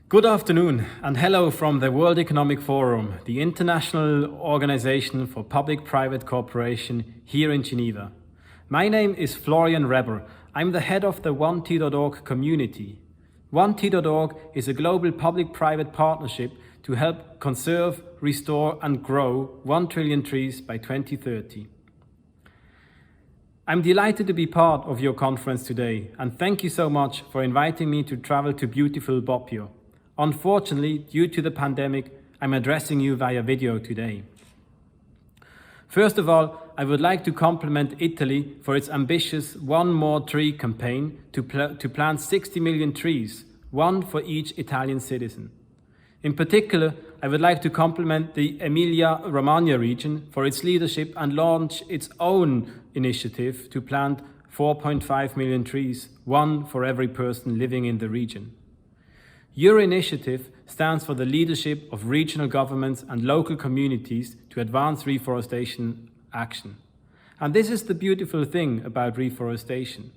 Good afternoon and hello from the World Economic Forum, the international organization for public-private cooperation here in Geneva. My name is Florian Reber. I'm the head of the 1T.org community. 1T.org is a global public-private partnership to help conserve, restore and grow 1 trillion trees by 2030. I'm delighted to be part of your conference today and thank you so much for inviting me to travel to beautiful Bobbio. Unfortunately, due to the pandemic, I'm addressing you via video today. First of all, I would like to compliment Italy for its ambitious One More Tree campaign to plant 60 million trees, one for each Italian citizen. In particular, I would like to compliment the Emilia-Romagna region for its leadership and launch its own initiative to plant 4.5 million trees, one for every person living in the region. Your initiative stands for the leadership of regional governments and local communities to advance reforestation action. And this is the beautiful thing about reforestation.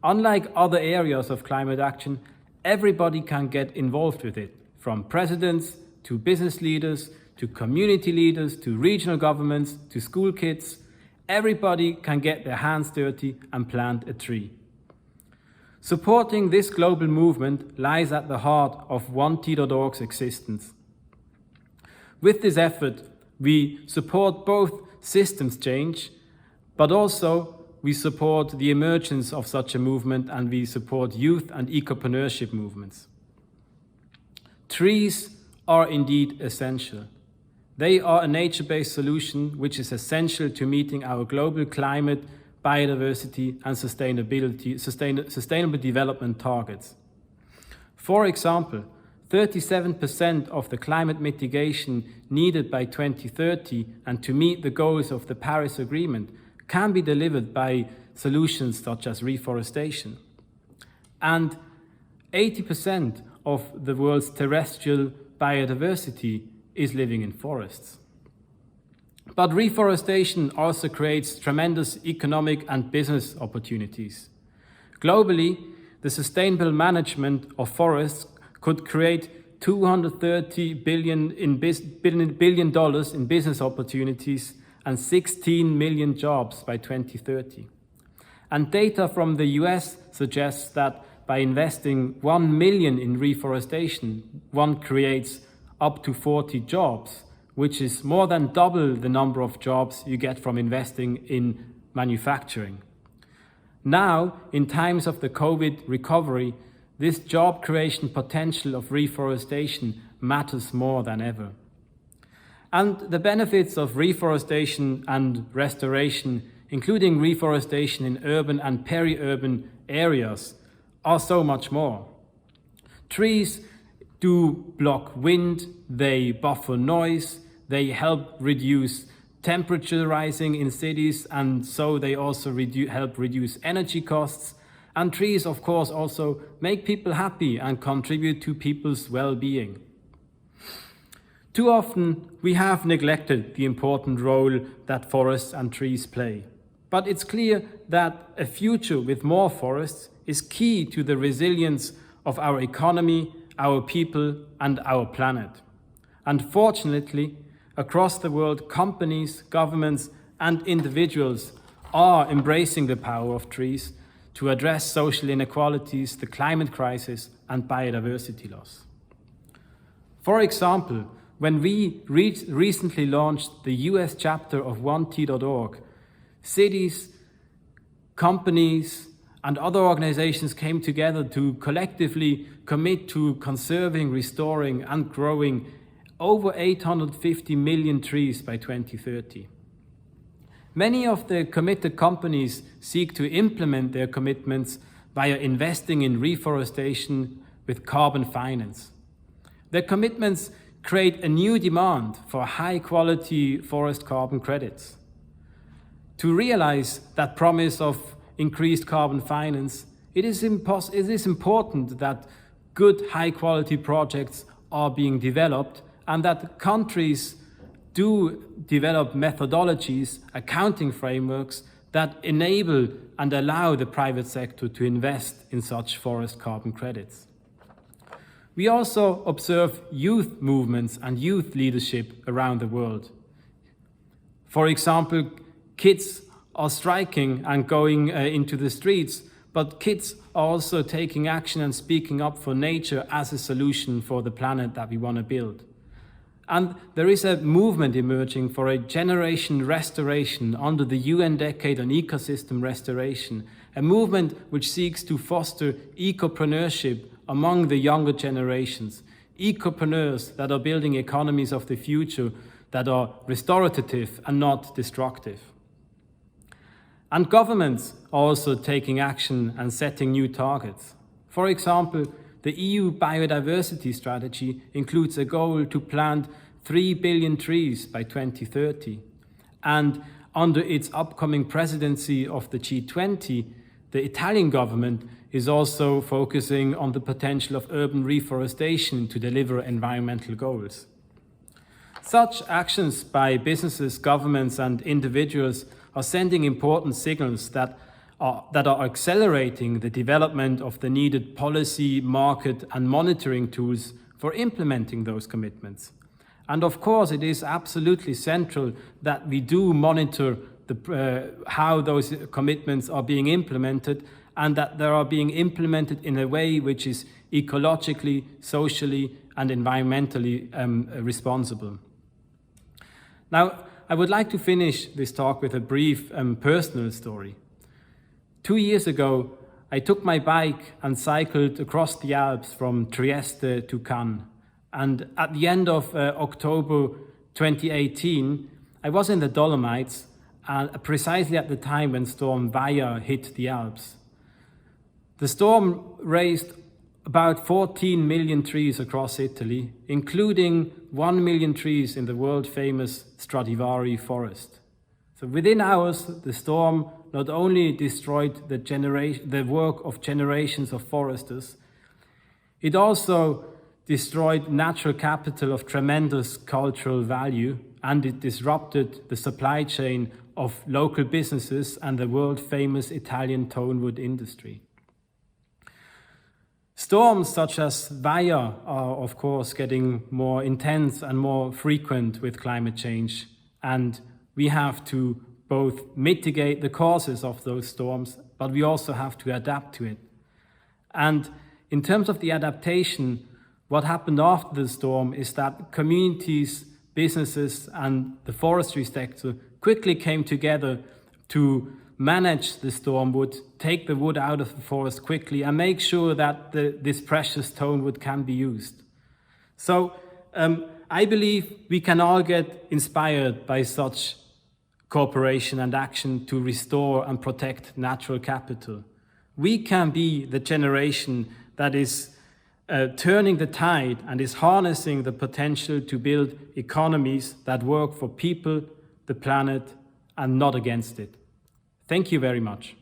Unlike other areas of climate action, everybody can get involved with it, from presidents to business leaders, to community leaders, to regional governments, to school kids. Everybody can get their hands dirty and plant a tree. Supporting this global movement lies at the heart of 1T.org's existence. With this effort, we support both systems change, but also we support the emergence of such a movement and we support youth and ecopreneurship movements. Trees are indeed essential. They are a nature-based solution which is essential to meeting our global climate, biodiversity and sustainable development targets. For example, 37% of the climate mitigation needed by 2030 and to meet the goals of the Paris Agreement can be delivered by solutions such as reforestation. And 80% of the world's terrestrial biodiversity is living in forests. But reforestation also creates tremendous economic and business opportunities. Globally, the sustainable management of forests could create $230 billion in business opportunities and 16 million jobs by 2030. And data from the US suggests that by investing 1 million in reforestation, one creates up to 40 jobs, which is more than double the number of jobs you get from investing in manufacturing. Now, in times of the COVID recovery, this job creation potential of reforestation matters more than ever. And the benefits of reforestation and restoration, including reforestation in urban and peri-urban areas, are so much more. Trees do block wind, they buffer noise, they help reduce temperature rising in cities, and so they also help reduce energy costs. And trees, of course, also make people happy and contribute to people's well-being. Too often, we have neglected the important role that forests and trees play. But it's clear that a future with more forests is key to the resilience of our economy, our people and our planet. Unfortunately, across the world, companies, governments and individuals are embracing the power of trees to address social inequalities, the climate crisis and biodiversity loss. For example, when we recently launched the US chapter of 1T.org, cities, companies and other organizations came together to collectively commit to conserving, restoring and growing over 850 million trees by 2030. Many of the committed companies seek to implement their commitments via investing in reforestation with carbon finance. Their commitments create a new demand for high-quality forest carbon credits. To realize that promise of increased carbon finance, it is important that good high-quality projects are being developed and that countries do develop methodologies, accounting frameworks that enable and allow the private sector to invest in such forest carbon credits. We also observe youth movements and youth leadership around the world. For example, kids are striking and going into the streets, but kids are also taking action and speaking up for nature as a solution for the planet that we want to build. And there is a movement emerging for a generation restoration under the UN Decade on Ecosystem Restoration, a movement which seeks to foster ecopreneurship among the younger generations, ecopreneurs that are building economies of the future that are restorative and not destructive. And governments are also taking action and setting new targets. For example, the EU biodiversity strategy includes a goal to plant 3 billion trees by 2030. And under its upcoming presidency of the G20, the Italian government is also focusing on the potential of urban reforestation to deliver environmental goals. Such actions by businesses, governments, and individuals are sending important signals that are accelerating the development of the needed policy, market, and monitoring tools for implementing those commitments. And of course, it is absolutely central that we do monitor how those commitments are being implemented, and that they are being implemented in a way which is ecologically, socially, and environmentally responsible. Now, I would like to finish this talk with a brief personal story. 2 years ago, I took my bike and cycled across the Alps from Trieste to Cannes. And at the end of October 2018, I was in the Dolomites, precisely at the time when storm Vaia hit the Alps. The storm raised about 14 million trees across Italy, including 1 million trees in the world-famous Stradivari forest. So within hours, the storm not only destroyed the work of generations of foresters, it also destroyed natural capital of tremendous cultural value, and it disrupted the supply chain of local businesses and the world-famous Italian tonewood industry. Storms such as Vaia are, of course, getting more intense and more frequent with climate change, and we have to both mitigate the causes of those storms, but we also have to adapt to it. And in terms of the adaptation, what happened after the storm is that communities, businesses, and the forestry sector quickly came together to manage the storm wood, take the wood out of the forest quickly, and make sure that this precious tonewood can be used. So I believe we can all get inspired by such cooperation and action to restore and protect natural capital. We can be the generation that is turning the tide and is harnessing the potential to build economies that work for people, the planet, and not against it. Thank you very much.